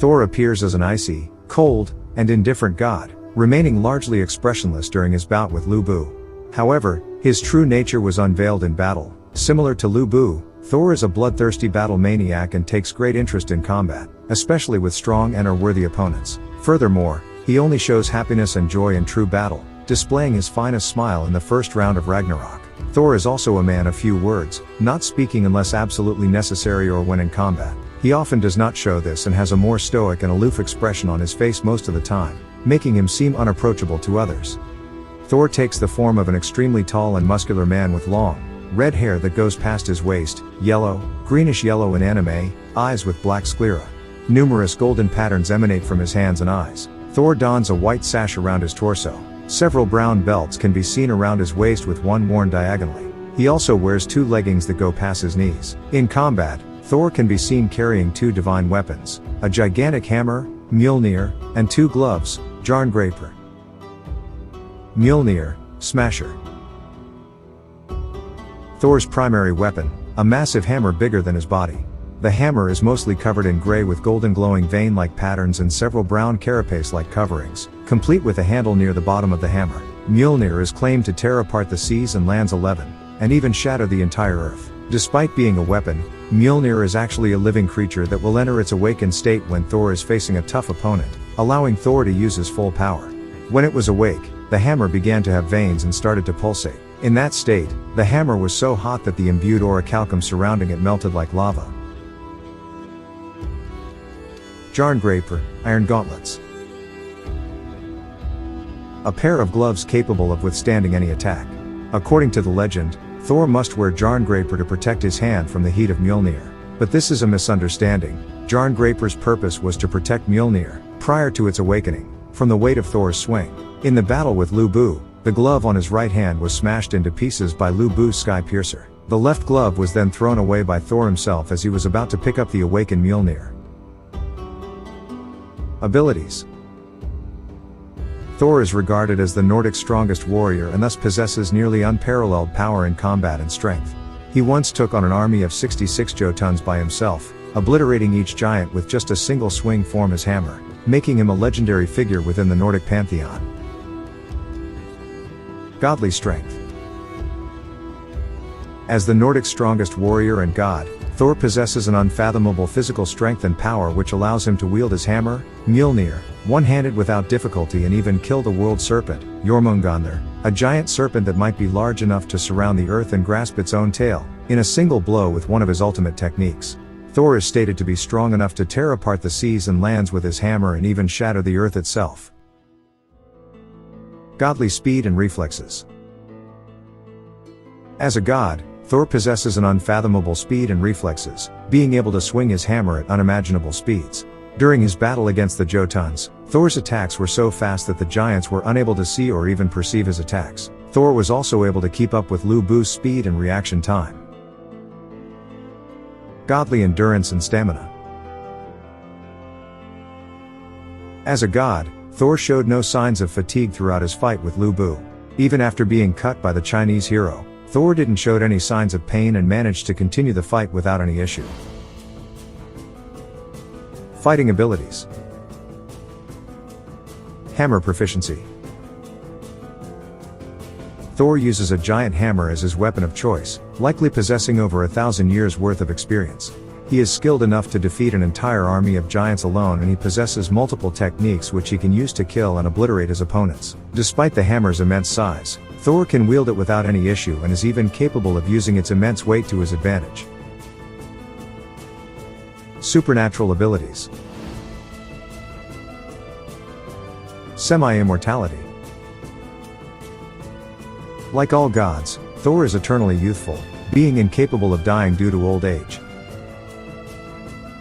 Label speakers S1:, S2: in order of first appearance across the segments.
S1: Thor appears as an icy, cold, and indifferent god, remaining largely expressionless during his bout with Lu Bu. However, his true nature was unveiled in battle. Similar to Lu Bu, Thor is a bloodthirsty battle maniac and takes great interest in combat, especially with strong and or worthy opponents. Furthermore, he only shows happiness and joy in true battle, displaying his finest smile in the first round of Ragnarok. Thor is also a man of few words, not speaking unless absolutely necessary or when in combat. He often does not show this and has a more stoic and aloof expression on his face most of the time, making him seem unapproachable to others. Thor takes the form of an extremely tall and muscular man with long, red hair that goes past his waist, yellow, greenish-yellow in anime, eyes with black sclera. Numerous golden patterns emanate from his hands and eyes. Thor dons a white sash around his torso. Several brown belts can be seen around his waist with one worn diagonally. He also wears 2 leggings that go past his knees. In combat, Thor can be seen carrying 2 divine weapons, a gigantic hammer, Mjolnir, and 2 gloves, Jarngraper. Mjolnir, Smasher. Thor's primary weapon, a massive hammer bigger than his body. The hammer is mostly covered in gray with golden glowing vein-like patterns and several brown carapace-like coverings, complete with a handle near the bottom of the hammer. Mjolnir is claimed to tear apart the seas and lands 11, and even shatter the entire earth. Despite being a weapon, Mjolnir is actually a living creature that will enter its awakened state when Thor is facing a tough opponent, allowing Thor to use his full power. When it was awake, the hammer began to have veins and started to pulsate. In that state, the hammer was so hot that the imbued orichalcum surrounding it melted like lava. Jarngraper, Iron Gauntlets. A pair of gloves capable of withstanding any attack. According to the legend, Thor must wear Jarngraper to protect his hand from the heat of Mjolnir. But this is a misunderstanding. Jarngraper's purpose was to protect Mjolnir, prior to its awakening, from the weight of Thor's swing. In the battle with Lu Bu, the glove on his right hand was smashed into pieces by Lu Bu's Sky Piercer. The left glove was then thrown away by Thor himself as he was about to pick up the awakened Mjolnir. Abilities. Thor is regarded as the Nordic's strongest warrior and thus possesses nearly unparalleled power in combat and strength. He once took on an army of 66 Jotuns by himself, obliterating each giant with just a single swing from his hammer, making him a legendary figure within the Nordic pantheon. Godly strength. As the Nordic's strongest warrior and god, Thor possesses an unfathomable physical strength and power which allows him to wield his hammer, Mjolnir, one-handed without difficulty and even kill the world serpent, Jormungandr, a giant serpent that might be large enough to surround the earth and grasp its own tail, in a single blow with one of his ultimate techniques. Thor is stated to be strong enough to tear apart the seas and lands with his hammer and even shatter the earth itself. Godly speed and reflexes. As a god, Thor possesses an unfathomable speed and reflexes, being able to swing his hammer at unimaginable speeds. During his battle against the Jotuns, Thor's attacks were so fast that the giants were unable to see or even perceive his attacks. Thor was also able to keep up with Lu Bu's speed and reaction time. Godly endurance and stamina. As a god, Thor showed no signs of fatigue throughout his fight with Lu Bu. Even after being cut by the Chinese hero, Thor didn't show any signs of pain and managed to continue the fight without any issue. Fighting abilities. Hammer proficiency. Thor uses a giant hammer as his weapon of choice, likely possessing over 1,000 years worth of experience. He is skilled enough to defeat an entire army of giants alone, and he possesses multiple techniques which he can use to kill and obliterate his opponents. Despite the hammer's immense size, Thor can wield it without any issue and is even capable of using its immense weight to his advantage. Supernatural abilities. Semi-immortality. Like all gods, Thor is eternally youthful, being incapable of dying due to old age.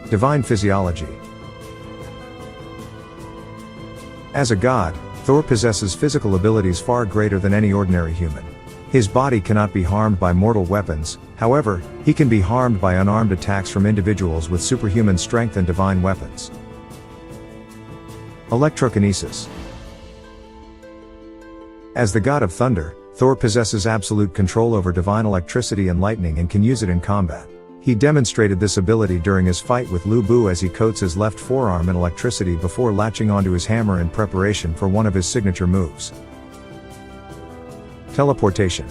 S1: Divine physiology. As a god, Thor possesses physical abilities far greater than any ordinary human. His body cannot be harmed by mortal weapons, however, he can be harmed by unarmed attacks from individuals with superhuman strength and divine weapons. Electrokinesis. As the god of thunder, Thor possesses absolute control over divine electricity and lightning and can use it in combat. He demonstrated this ability during his fight with Lu Bu as he coats his left forearm in electricity before latching onto his hammer in preparation for one of his signature moves. Teleportation.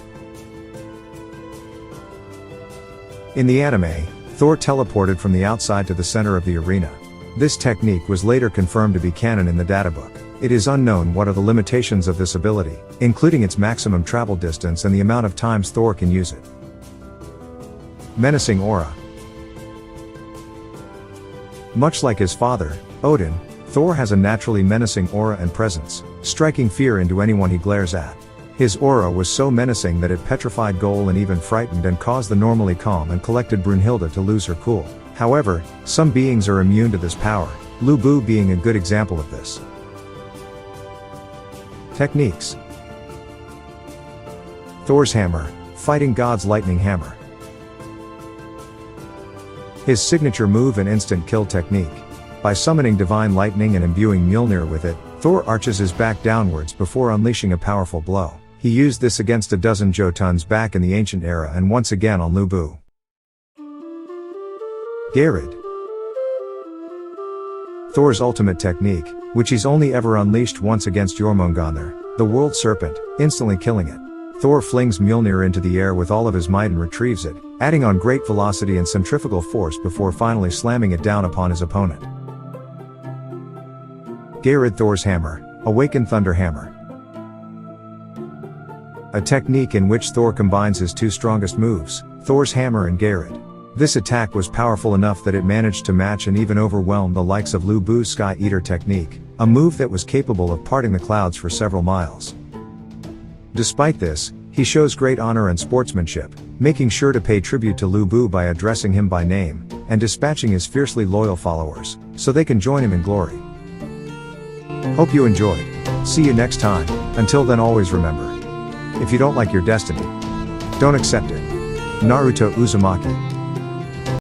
S1: In the anime, Thor teleported from the outside to the center of the arena. This technique was later confirmed to be canon in the databook. It is unknown what are the limitations of this ability, including its maximum travel distance and the amount of times Thor can use it. Menacing aura. Much like his father, Odin, Thor has a naturally menacing aura and presence, striking fear into anyone he glares at. His aura was so menacing that it petrified Goll and even frightened and caused the normally calm and collected Brunhilde to lose her cool. However, some beings are immune to this power, Lu Bu being a good example of this. Techniques. Thor's hammer, fighting God's lightning hammer. His signature move and instant kill technique. By summoning divine lightning and imbuing Mjolnir with it, Thor arches his back downwards before unleashing a powerful blow. He used this against a dozen Jotuns back in the ancient era and once again on Lu Bu. Geirrid. Thor's ultimate technique, which he's only ever unleashed once against Jormungandr, the world serpent, instantly killing it. Thor flings Mjolnir into the air with all of his might and retrieves it, adding on great velocity and centrifugal force before finally slamming it down upon his opponent. Geirrid Thor's hammer, awakened thunder hammer. A technique in which Thor combines his two strongest moves, Thor's hammer and Geirrid. This attack was powerful enough that it managed to match and even overwhelm the likes of Lu Bu's Sky Eater technique, a move that was capable of parting the clouds for several miles. Despite this, he shows great honor and sportsmanship, making sure to pay tribute to Lu Bu by addressing him by name, and dispatching his fiercely loyal followers, so they can join him in glory. Hope you enjoyed. See you next time. Until then, always remember, if you don't like your destiny, don't accept it. Naruto Uzumaki.